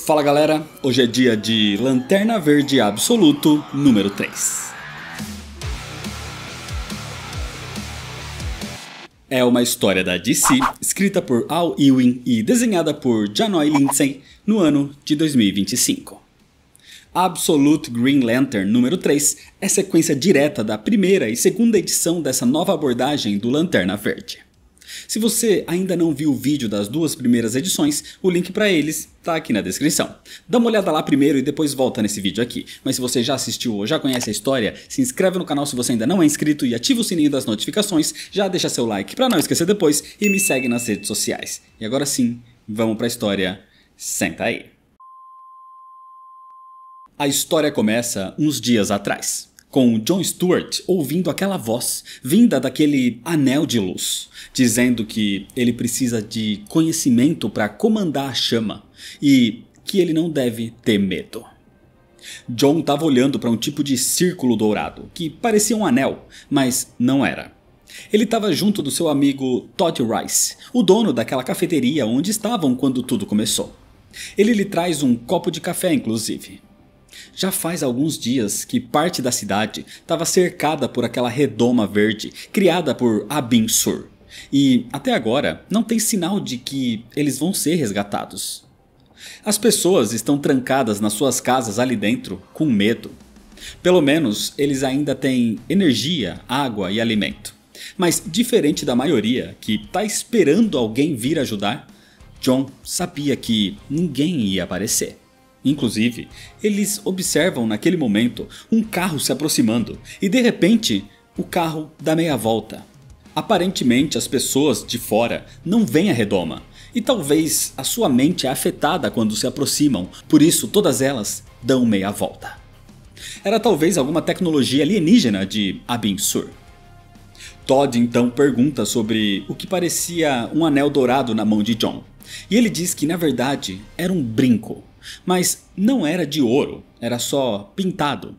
Fala galera, hoje é dia de Lanterna Verde Absoluto número 3. É uma história da DC, escrita por Al Ewing e desenhada por Janoy Lindsay no ano de 2025. Absolute Green Lantern número 3 é sequência direta da primeira e segunda edição dessa nova abordagem do Lanterna Verde. Se você ainda não viu o vídeo das duas primeiras edições, o link para eles está aqui na descrição. Dá uma olhada lá primeiro e depois volta nesse vídeo aqui. Mas se você já assistiu ou já conhece a história, se inscreve no canal se você ainda não é inscrito e ativa o sininho das notificações, já deixa seu like para não esquecer depois e me segue nas redes sociais. E agora sim, vamos para a história, senta aí. A história começa uns dias atrás, com John Stewart ouvindo aquela voz vinda daquele anel de luz, dizendo que ele precisa de conhecimento para comandar a chama e que ele não deve ter medo. John estava olhando para um tipo de círculo dourado, que parecia um anel, mas não era. Ele estava junto do seu amigo Todd Rice, o dono daquela cafeteria onde estavam quando tudo começou. Ele lhe traz um copo de café, inclusive. Já faz alguns dias que parte da cidade estava cercada por aquela redoma verde criada por Abin Sur. E até agora não tem sinal de que eles vão ser resgatados. As pessoas estão trancadas nas suas casas ali dentro com medo. Pelo menos eles ainda têm energia, água e alimento. Mas diferente da maioria que está esperando alguém vir ajudar, John sabia que ninguém ia aparecer. Inclusive, eles observam naquele momento um carro se aproximando e de repente o carro dá meia volta. Aparentemente as pessoas de fora não veem a redoma e talvez a sua mente é afetada quando se aproximam, por isso todas elas dão meia volta. Era talvez alguma tecnologia alienígena de Abin Sur. Todd então pergunta sobre o que parecia um anel dourado na mão de John e ele diz que na verdade era um brinco. Mas não era de ouro, era só pintado.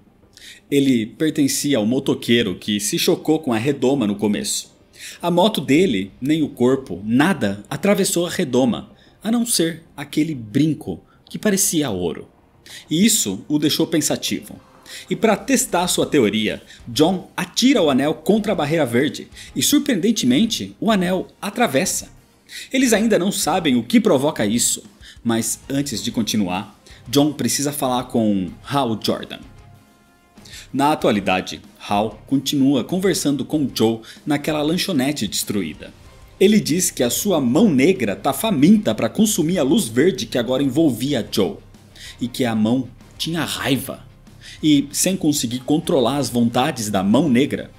Ele pertencia ao motoqueiro que se chocou com a redoma no começo. A moto dele, nem o corpo, nada atravessou a redoma, a não ser aquele brinco que parecia ouro. E isso o deixou pensativo. E para testar sua teoria, John atira o anel contra a barreira verde e surpreendentemente o anel atravessa. Eles ainda não sabem o que provoca isso. Mas antes de continuar, John precisa falar com Hal Jordan. Na atualidade, Hal continua conversando com Joe naquela lanchonete destruída. Ele diz que a sua mão negra está faminta para consumir a luz verde que agora envolvia Joe. E que a mão tinha raiva. E sem conseguir controlar as vontades da mão negra,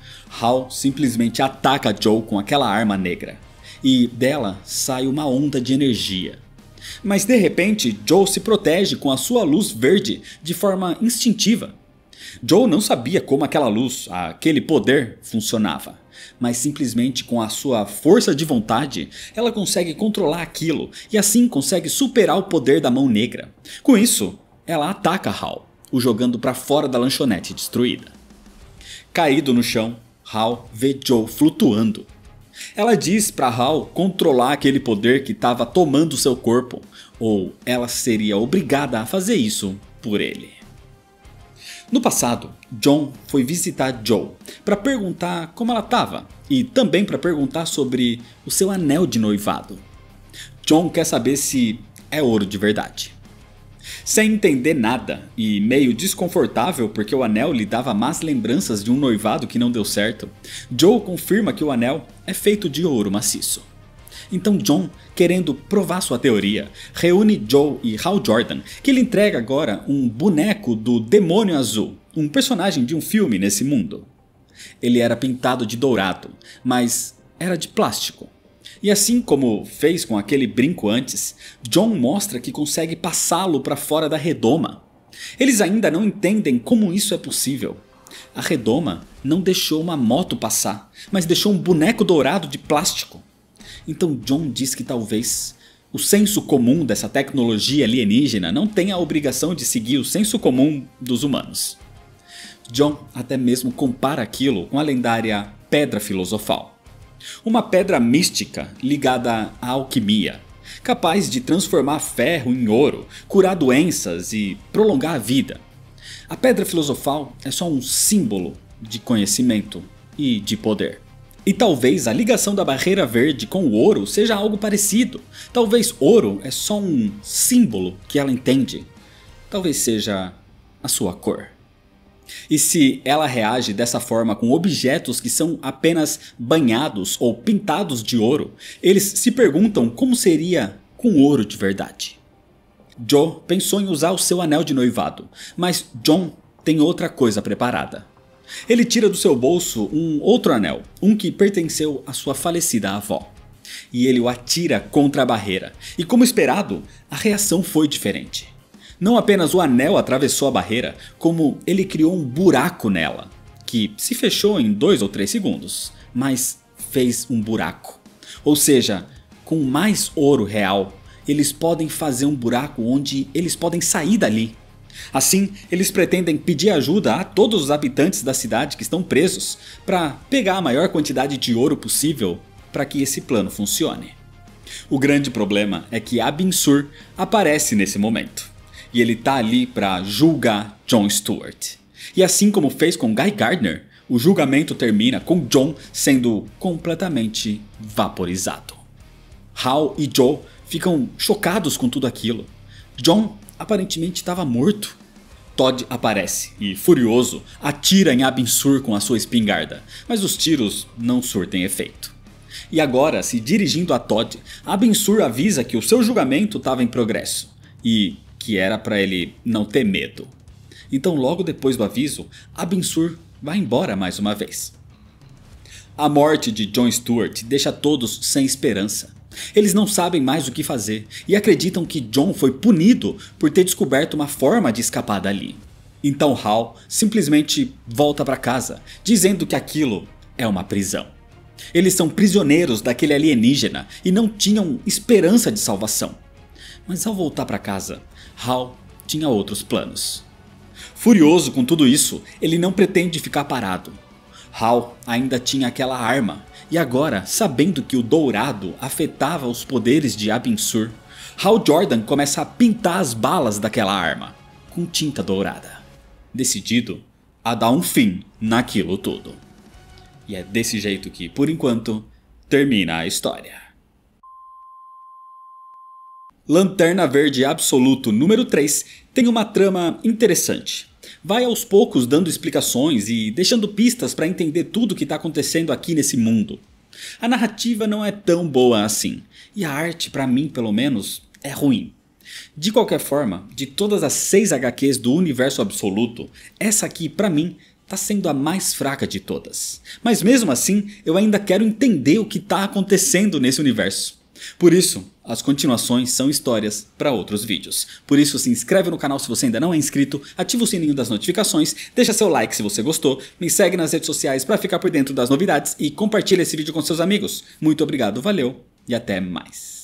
Hal simplesmente ataca Joe com aquela arma negra. E dela sai uma onda de energia. Mas de repente, Joe se protege com a sua luz verde de forma instintiva. Joe não sabia como aquela luz, aquele poder, funcionava. Mas simplesmente com a sua força de vontade, ela consegue controlar aquilo e assim consegue superar o poder da mão negra. Com isso, ela ataca Hal, o jogando para fora da lanchonete destruída. Caído no chão, Hal vê Joe flutuando. Ela diz para Hal controlar aquele poder que estava tomando seu corpo, ou ela seria obrigada a fazer isso por ele. No passado, John foi visitar Joe para perguntar como ela estava e também para perguntar sobre o seu anel de noivado. John quer saber se é ouro de verdade. Sem entender nada e meio desconfortável porque o anel lhe dava más lembranças de um noivado que não deu certo, Joe confirma que o anel é feito de ouro maciço. Então John, querendo provar sua teoria, reúne Joe e Hal Jordan, que lhe entrega agora um boneco do Demônio Azul, um personagem de um filme nesse mundo. Ele era pintado de dourado, mas era de plástico. E assim como fez com aquele brinco antes, John mostra que consegue passá-lo para fora da redoma. Eles ainda não entendem como isso é possível. A redoma não deixou uma moto passar, mas deixou um boneco dourado de plástico. Então John diz que talvez o senso comum dessa tecnologia alienígena não tenha a obrigação de seguir o senso comum dos humanos. John até mesmo compara aquilo com a lendária Pedra Filosofal. Uma pedra mística ligada à alquimia, capaz de transformar ferro em ouro, curar doenças e prolongar a vida. A Pedra Filosofal é só um símbolo de conhecimento e de poder. E talvez a ligação da Barreira Verde com o ouro seja algo parecido. Talvez ouro é só um símbolo que ela entende. Talvez seja a sua cor. E se ela reage dessa forma com objetos que são apenas banhados ou pintados de ouro, eles se perguntam como seria com ouro de verdade. Joe pensou em usar o seu anel de noivado, mas John tem outra coisa preparada. Ele tira do seu bolso um outro anel, um que pertenceu à sua falecida avó. E ele o atira contra a barreira, e como esperado, a reação foi diferente. Não apenas o anel atravessou a barreira, como ele criou um buraco nela, que se fechou em 2 ou 3 segundos, mas fez um buraco. Ou seja, com mais ouro real, eles podem fazer um buraco onde eles podem sair dali. Assim, eles pretendem pedir ajuda a todos os habitantes da cidade que estão presos para pegar a maior quantidade de ouro possível para que esse plano funcione. O grande problema é que Abin Sur aparece nesse momento. E ele tá ali para julgar Jon Stewart. E assim como fez com Guy Gardner, o julgamento termina com Jon sendo completamente vaporizado. Hal e Joe ficam chocados com tudo aquilo. Jon aparentemente estava morto. Todd aparece e, furioso, atira em Abin Sur com a sua espingarda, mas os tiros não surtem efeito. E agora, se dirigindo a Todd, Abin Sur avisa que o seu julgamento estava em progresso e que era para ele não ter medo. Então logo depois do aviso, Abin Sur vai embora mais uma vez. A morte de Jon Stewart deixa todos sem esperança. Eles não sabem mais o que fazer e acreditam que Jon foi punido por ter descoberto uma forma de escapar dali. Então Hal simplesmente volta para casa, dizendo que aquilo é uma prisão. Eles são prisioneiros daquele alienígena e não tinham esperança de salvação. Mas ao voltar para casa, Hal tinha outros planos. Furioso com tudo isso, ele não pretende ficar parado. Hal ainda tinha aquela arma, e agora, sabendo que o dourado afetava os poderes de Abin Sur, Hal Jordan começa a pintar as balas daquela arma com tinta dourada, decidido a dar um fim naquilo tudo. E é desse jeito que, por enquanto, termina a história. Lanterna Verde Absoluto número 3 tem uma trama interessante. Vai aos poucos dando explicações e deixando pistas para entender tudo o que está acontecendo aqui nesse mundo. A narrativa não é tão boa assim, e a arte, para mim pelo menos, é ruim. De qualquer forma, de todas as 6 HQs do Universo Absoluto, essa aqui para mim está sendo a mais fraca de todas. Mas mesmo assim, eu ainda quero entender o que está acontecendo nesse universo. Por isso, as continuações são histórias para outros vídeos. Por isso, se inscreve no canal se você ainda não é inscrito, ativa o sininho das notificações, deixa seu like se você gostou, me segue nas redes sociais para ficar por dentro das novidades e compartilha esse vídeo com seus amigos. Muito obrigado, valeu e até mais.